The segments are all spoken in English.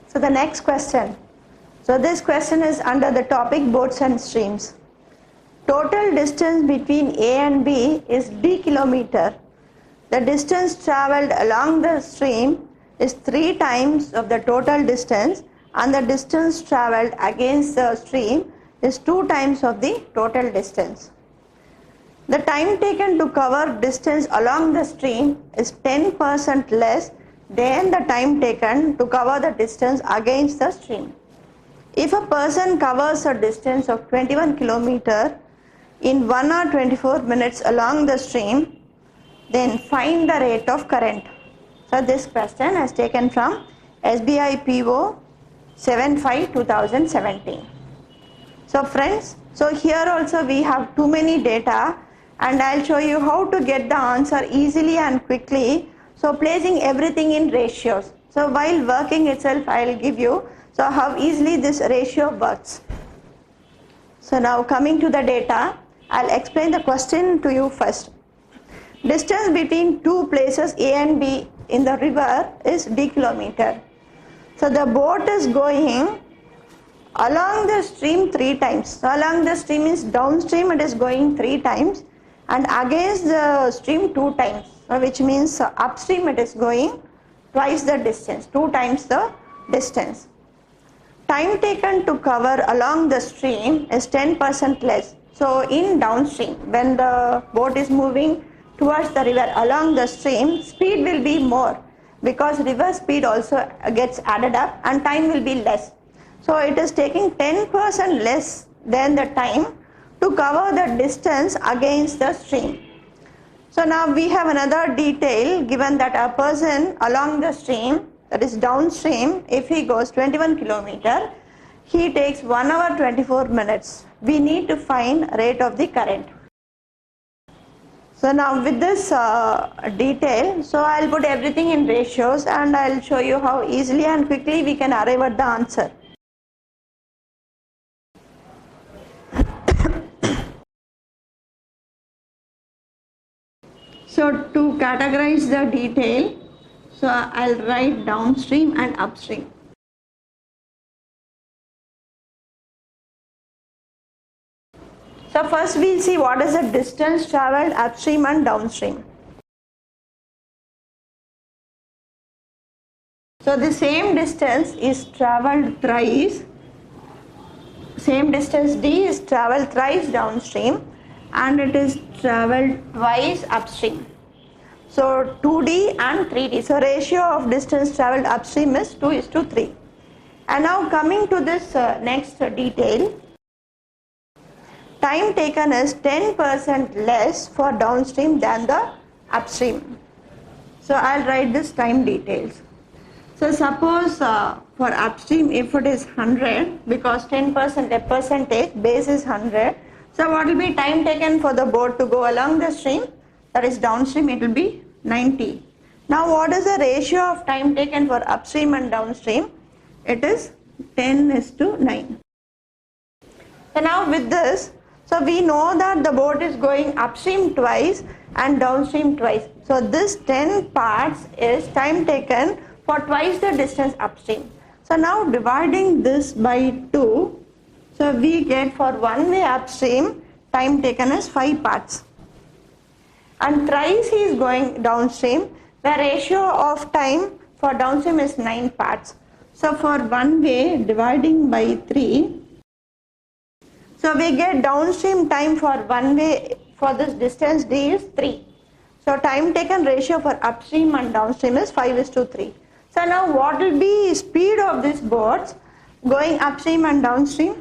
So the next question. So this question is under the topic boats and streams. Total distance between A and B is d kilometer. The distance traveled along the stream is 3 times of the total distance, and the distance traveled against the stream is 2 times of the total distance. The time taken to cover distance along the stream is 10% less than the time taken to cover the distance against the stream. If a person covers a distance of 21 kilometers in 1 hour 24 minutes along the stream, then find the rate of current. So this question is taken from SBI PO 75-2017. So friends, so here also we have too many data, and I'll show you how to get the answer easily and quickly. So placing everything in ratios. So while working itself, I'll give you so how easily this ratio works. So now coming to the data, I'll explain the question to you first. Distance between two places A and B in the river is d kilometer. So the boat is going along the stream 3 times. So along the stream is downstream, it is going 3 times, and against the stream 2 times, which means upstream it is going twice the distance, 2 times the distance. Time taken to cover along the stream is 10% less. So in downstream, when the boat is moving towards the river along the stream, speed will be more because river speed also gets added up and time will be less. So it is taking 10% less than the time to cover the distance against the stream. So now we have another detail given that a person along the stream, that is downstream, if he goes 21 kilometers, he takes 1 hour 24 minutes. We need to find rate of the current. So now with this detail, so I'll put everything in ratios and I'll show you how easily and quickly we can arrive at the answer. So to categorize the detail, so I'll write downstream and upstream. So first we'll see what is the distance traveled upstream and downstream. So the same distance is traveled thrice, same distance d is traveled thrice downstream, and it is traveled twice upstream. So 2d and 3d. So ratio of distance traveled upstream is 2:3. And now coming to this next detail, time taken is 10% less for downstream than the upstream. So I'll write this time details. So suppose for upstream, if it is 100, because 10% a percentage, base is 100. So what will be time taken for the boat to go along the stream? That is downstream, it will be 90. Now what is the ratio of time taken for upstream and downstream? It is 10:9. So now with this, so we know that the boat is going upstream twice and downstream twice. So this 10 parts is time taken for twice the distance upstream. So now dividing this by 2, so we get for one way upstream, time taken is 5 parts. And thrice he is going downstream, the ratio of time for downstream is 9 parts. So for one way, dividing by 3, so we get downstream time for one way for this distance d is 3. So time taken ratio for upstream and downstream is 5:3. So now what will be speed of these boats going upstream and downstream?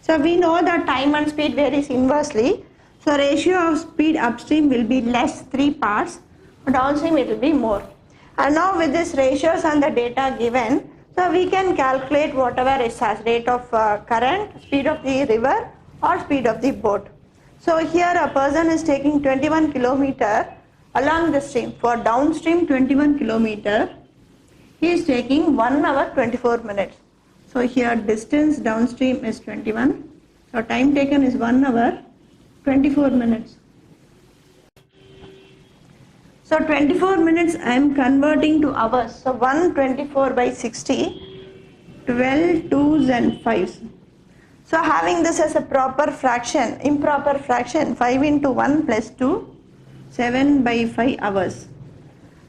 So we know that time and speed varies inversely. So ratio of speed upstream will be less 3 parts, downstream it will be more. And now with these ratios and the data given, so we can calculate whatever is as rate of current, speed of the river or speed of the boat. So here a person is taking 21 kilometers along the stream. For downstream 21 kilometers, he is taking 1 hour 24 minutes. So here distance downstream is 21. So time taken is 1 hour 24 minutes. So 24 minutes I am converting to hours. So 124 by 60, 12 twos and 5s. So having this as a proper fraction, improper fraction, 5 into 1 plus 2, 7 by 5 hours.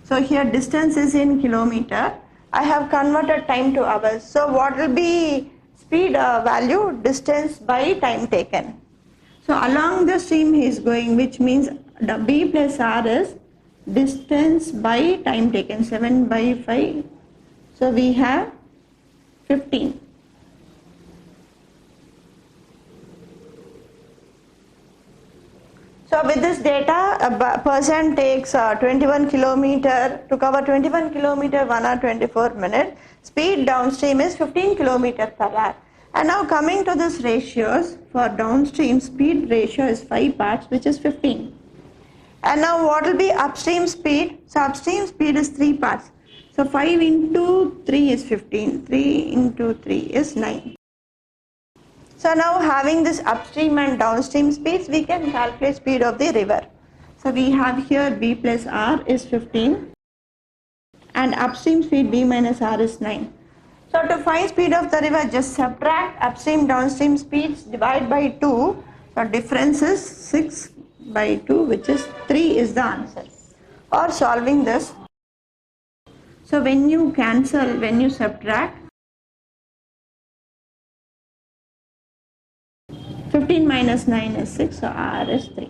So here distance is in kilometer. I have converted time to hours. So what will be speed value? Distance by time taken. So along the stream he is going, which means the B plus R is distance by time taken, 7 by 5. So we have 15. So with this data, a person takes 21 kilometer to cover 21 kilometer 1 hour 24 minutes. Speed downstream is 15 kilometer per hour. And now coming to this ratios, for downstream speed ratio is 5 parts, which is 15. And now what will be upstream speed? So upstream speed is 3 parts. So 5 into 3 is 15. 3 into 3 is 9. So now having this upstream and downstream speeds, we can calculate speed of the river. So we have here B plus R is 15 and upstream speed B minus R is 9. So to find speed of the river, just subtract upstream downstream speeds, divide by 2. So difference is 6 by 2, which is 3 is the answer. Or solving this. So when you cancel, when you subtract, 15 minus 9 is 6, so R is 3.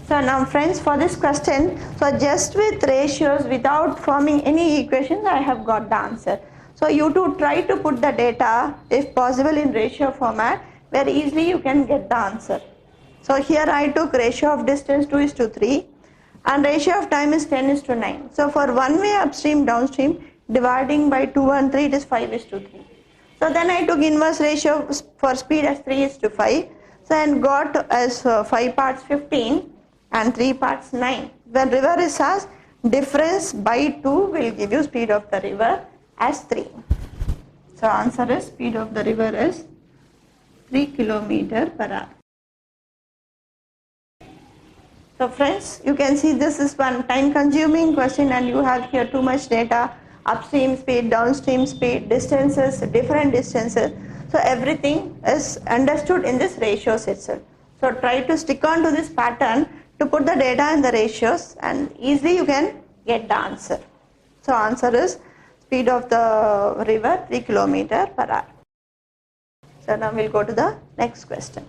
So now friends, for this question, so just with ratios without forming any equations, I have got the answer. So you too try to put the data, if possible, in ratio format, where easily you can get the answer. So here I took ratio of distance 2:3 and ratio of time is 10:9. So for one way upstream downstream, dividing by 2 and 3, it is 5:3. So then I took inverse ratio for speed as 3:5. So and got as 5 parts 15 and 3 parts 9. When river is asked, difference by 2 will give you speed of the river as 3. So answer is speed of the river is 3 kilometer per hour. So friends, you can see this is one time consuming question and you have here too much data. Upstream speed, downstream speed, distances, different distances. So everything is understood in this ratios itself. So try to stick on to this pattern to put the data in the ratios and easily you can get the answer. So answer is speed of the river 3 kilometer per hour. So now we'll go to the next question.